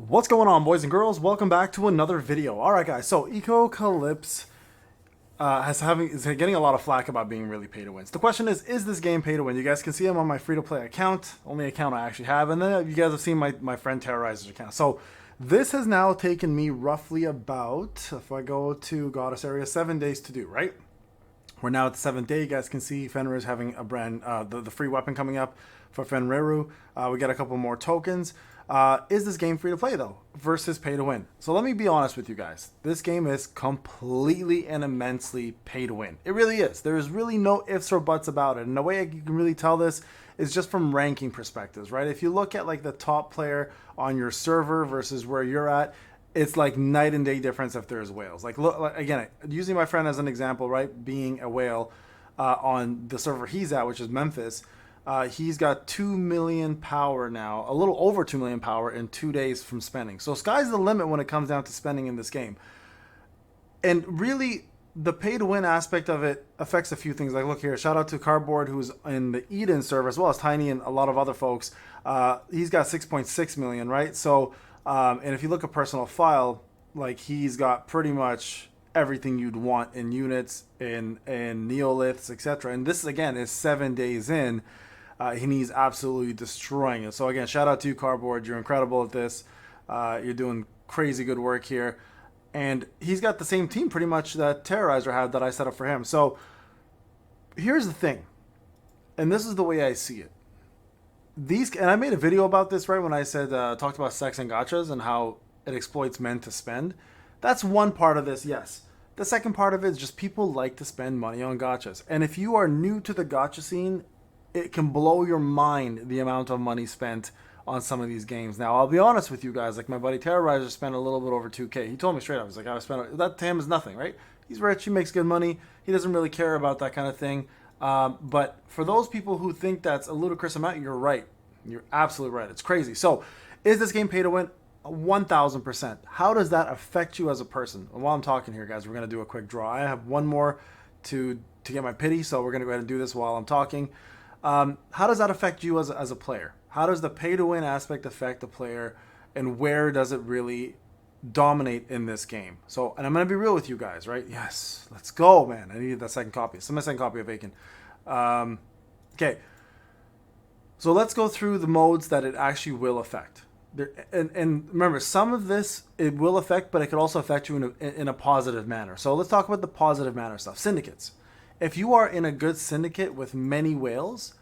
What's going on, boys and girls? Welcome back to another video. All right, guys. So Echocalypse is getting a lot of flack about being really pay to win. So the question is this game pay to win? You guys can see him on my free-to-play account, only account I actually have, and then you guys have seen my friend Terrorizer's account. So this has now taken me roughly about, if I go to Goddess area, 7 days to do, right? We're now at the 7th day. You guys can see Fenrir is having a the free weapon coming up for Fenriru. We got a couple more tokens. Is this game free to play though versus pay to win? So let me be honest with you guys. This game is completely and immensely pay to win. It really is. There is really no ifs or buts about it. And the way you can really tell this is just from ranking perspectives, right? If you look at like the top player on your server versus where you're at, it's like night and day difference if there's whales. Like, look, again, using my friend as an example, right? Being a whale on the server he's at, which is Memphis, he's got 2 million power now, a little over 2 million power in 2 days from spending. So sky's the limit when it comes down to spending in this game. And really, the pay to win aspect of it affects a few things. Like, look here, shout out to Cardboard, who's in the Eden server, as well as Tiny and a lot of other folks. He's got 6.6 million, right? So, and if you look at personal file, like he's got pretty much everything you'd want in units, in neoliths, etc. And this again is 7 days in, and he's absolutely destroying it. So again, shout out to you, Cardboard. You're incredible at this. You're doing crazy good work here. And he's got the same team pretty much that Terrorizer had that I set up for him. So here's the thing, and this is the way I see it. And I made a video about this, right, when I said talked about sex and gachas and how it exploits men to spend. That's one part of this, yes. The second part of it is just people like to spend money on gachas. And if you are new to the gacha scene, it can blow your mind the amount of money spent on some of these games. Now, I'll be honest with you guys, like my buddy Terrorizer spent a little bit over 2K. He told me straight up, he's like, I spent that to him is nothing, right? He's rich, he makes good money, he doesn't really care about that kind of thing. But for those people who think that's a ludicrous amount, you're right. You're absolutely right. It's crazy. So, is this game pay to win? 1,000%. How does that affect you as a person? And while I'm talking here, guys, we're going to do a quick draw. I have one more to get my pity, so we're going to go ahead and do this while I'm talking. How does that affect you as a player? How does the pay to win aspect affect the player, and where does it really dominate in this game? So, and I'm going to be real with you guys, right? Yes, let's go, man. I needed that second copy. So my second copy of Aiken. Okay. So let's go through the modes that it actually will affect. And remember, some of this it will affect, but it could also affect you in a positive manner. So let's talk about the positive manner stuff. Syndicates. If you are in a good syndicate with many whales,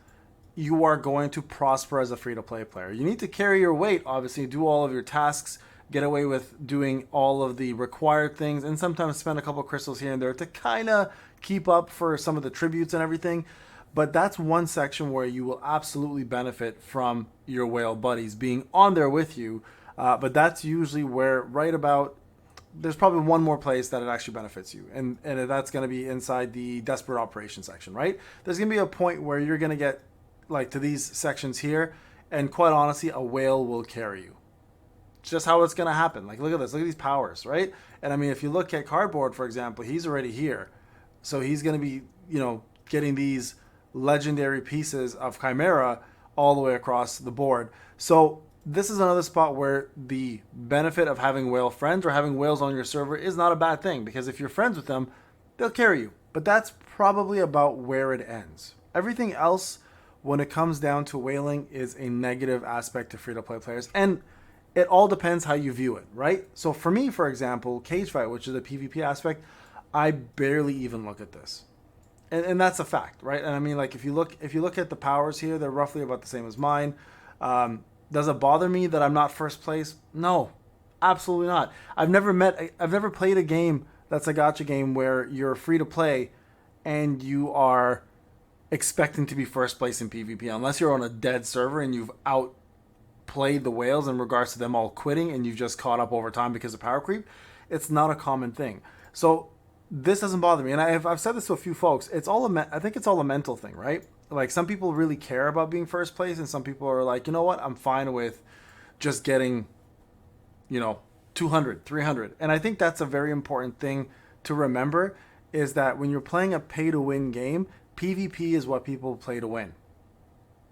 you are going to prosper as a free-to-play player. You need to carry your weight, obviously, do all of your tasks, get away with doing all of the required things, and sometimes spend a couple of crystals here and there to kind of keep up for some of the tributes and everything. But that's one section where you will absolutely benefit from your whale buddies being on there with you. But that's usually where there's probably one more place that it actually benefits you. And that's going to be inside the Desperate Operations section, right? There's going to be a point where you're going to get like to these sections here. And quite honestly, a whale will carry you. It's just how it's going to happen. Like, look at this. Look at these powers, right? And I mean, if you look at Cardboard, for example, he's already here. So he's going to be, getting these legendary pieces of Chimera all the way across the board. So this is another spot where the benefit of having whale friends or having whales on your server is not a bad thing, because if you're friends with them, they'll carry you. But that's probably about where it ends. Everything else, when it comes down to whaling, is a negative aspect to free-to-play players. And it all depends how you view it, right? So for me, for example, Cage Fight, which is a PvP aspect, I barely even look at this. And that's a fact, right? And I mean, like, if you look at the powers here, they're roughly about the same as mine. Does it bother me that I'm not first place? No, absolutely not. I've never played a game that's a gacha game where you're free to play and you are expecting to be first place in PvP, unless you're on a dead server and you've outplayed the whales in regards to them all quitting and you've just caught up over time because of power creep. It's not a common thing. So this doesn't bother me, and I've said this to a few folks. I think it's all a mental thing, right? Like, some people really care about being first place, and some people are like, you know what, I'm fine with just getting, 200, 300. And I think that's a very important thing to remember, is that when you're playing a pay-to-win game, PvP is what people play to win.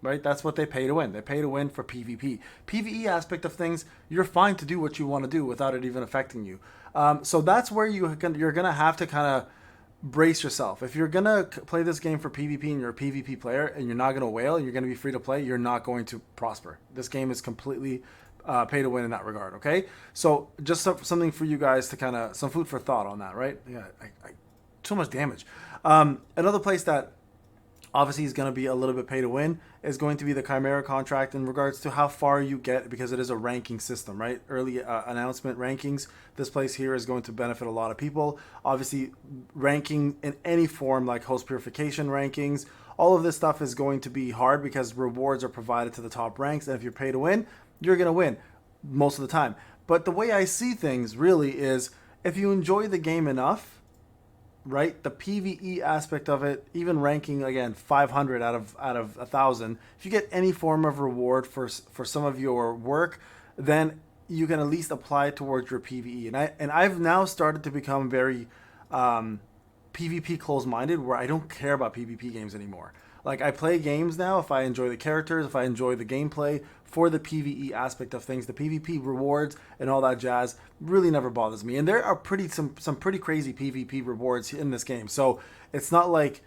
right? That's what they pay to win. They pay to win for PvP. PvE aspect of things, you're fine to do what you want to do without it even affecting you. So that's where you're going to have to kind of brace yourself. If you're going to play this game for PvP and you're a PvP player and you're not going to whale and you're going to be free to play, you're not going to prosper. This game is completely pay to win in that regard, okay? So just something for you guys to kind of, some food for thought on that, right? Yeah, too much damage. Another place that obviously is going to be a little bit pay to win is going to be the Chimera contract in regards to how far you get, because it is a ranking system, right? Early announcement rankings. This place here is going to benefit a lot of people. Obviously, ranking in any form like host purification rankings, all of this stuff is going to be hard because rewards are provided to the top ranks. And if you're pay to win, you're going to win most of the time. But the way I see things really is if you enjoy the game enough, right, the PvE aspect of it, even ranking again 500 out of 1,000, if you get any form of reward for some of your work, then you can at least apply it towards your PvE. And I've now started to become very PvP close-minded, where I don't care about PvP games anymore. Like, I play games now if I enjoy the characters, if I enjoy the gameplay, for the PvE aspect of things. The PvP rewards and all that jazz really never bothers me. And there are some pretty crazy PvP rewards in this game. So it's not like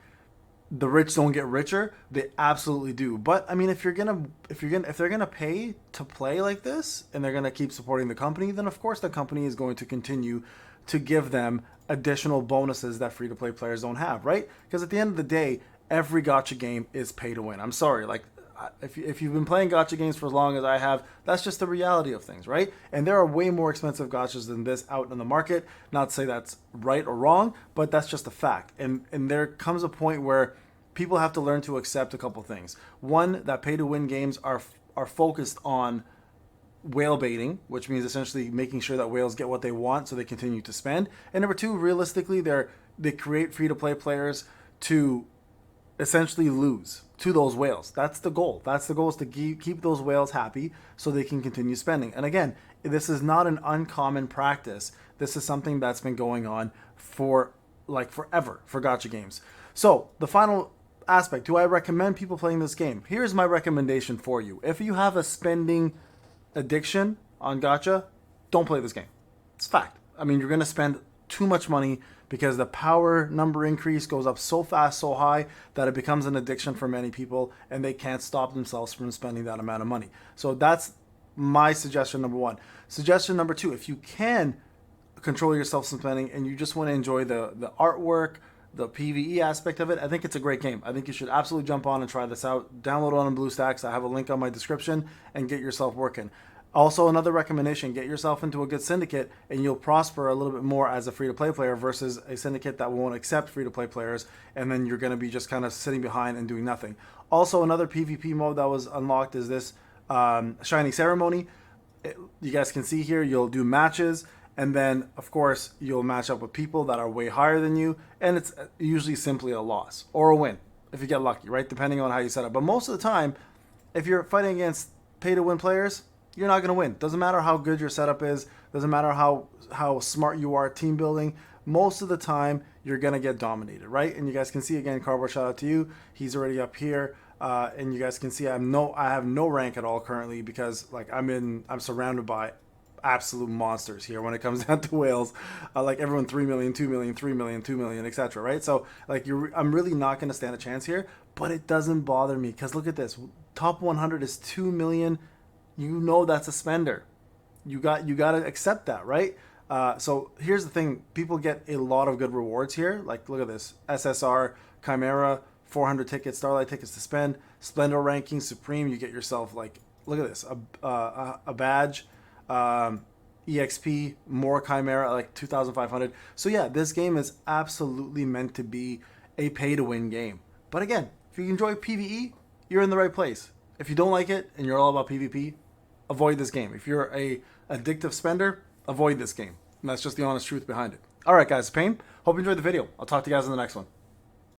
the rich don't get richer. They absolutely do. But I mean, if they're gonna pay to play like this and they're gonna keep supporting the company, then of course the company is going to continue to give them additional bonuses that free-to-play players don't have, right? Because at the end of the day, every gacha game is pay to win. I'm sorry, like, if you've been playing gacha games for as long as I have, that's just the reality of things, right? And there are way more expensive gachas than this out in the market. Not to say that's right or wrong, but that's just a fact. And there comes a point where people have to learn to accept a couple things. One, that pay-to-win games are focused on whale baiting, which means essentially making sure that whales get what they want so they continue to spend. And number two, realistically, they create free-to-play players to essentially lose to those whales. That's the goal. That's the goal, is to keep those whales happy so they can continue spending. And again, this is not an uncommon practice. This is something that's been going on for like forever for gacha games. So the final aspect, do I recommend people playing this game? Here's my recommendation for you. If you have a spending addiction on gacha, don't play this game. It's a fact. I mean, you're going to spend too much money because the power number increase goes up so fast, so high, that it becomes an addiction for many people and they can't stop themselves from spending that amount of money. So that's my suggestion number one. Suggestion number two, if you can control yourself from spending and you just want to enjoy the artwork, the PvE aspect of it, I think it's a great game. I think you should absolutely jump on and try this out. Download it on BlueStacks. I have a link on my description, and get yourself working. Also, another recommendation, get yourself into a good syndicate and you'll prosper a little bit more as a free-to-play player versus a syndicate that won't accept free-to-play players, and then you're going to be just kind of sitting behind and doing nothing. Also, another PvP mode that was unlocked is this Shiny Ceremony. You guys can see here, you'll do matches, and then, of course, you'll match up with people that are way higher than you, and it's usually simply a loss or a win if you get lucky, right? Depending on how you set up. But most of the time, if you're fighting against pay-to-win players, you're not going to win. Doesn't matter how good your setup is. Doesn't matter how smart you are at team building. Most of the time, you're going to get dominated, right? And you guys can see, again, Cardboard, shout out to you. He's already up here. And you guys can see I have no rank at all currently, because like I'm surrounded by absolute monsters here when it comes down to whales. Like everyone 3 million, 2 million, 3 million, 2 million, etc. Right? So like I'm really not going to stand a chance here, but it doesn't bother me because look at this. Top 100 is 2 million. You know that's a spender. You got to accept that, right? So here's the thing. People get a lot of good rewards here. Like, look at this. SSR, Chimera, 400 tickets, Starlight tickets to spend. Splendor ranking, Supreme. You get yourself, like, look at this. A badge. EXP, more Chimera, like 2,500. So yeah, this game is absolutely meant to be a pay-to-win game. But again, if you enjoy PvE, you're in the right place. If you don't like it and you're all about PvP, avoid this game. If you're a addictive spender, avoid this game. And that's just the honest truth behind it. All right, guys, Payne. Hope you enjoyed the video. I'll talk to you guys in the next one.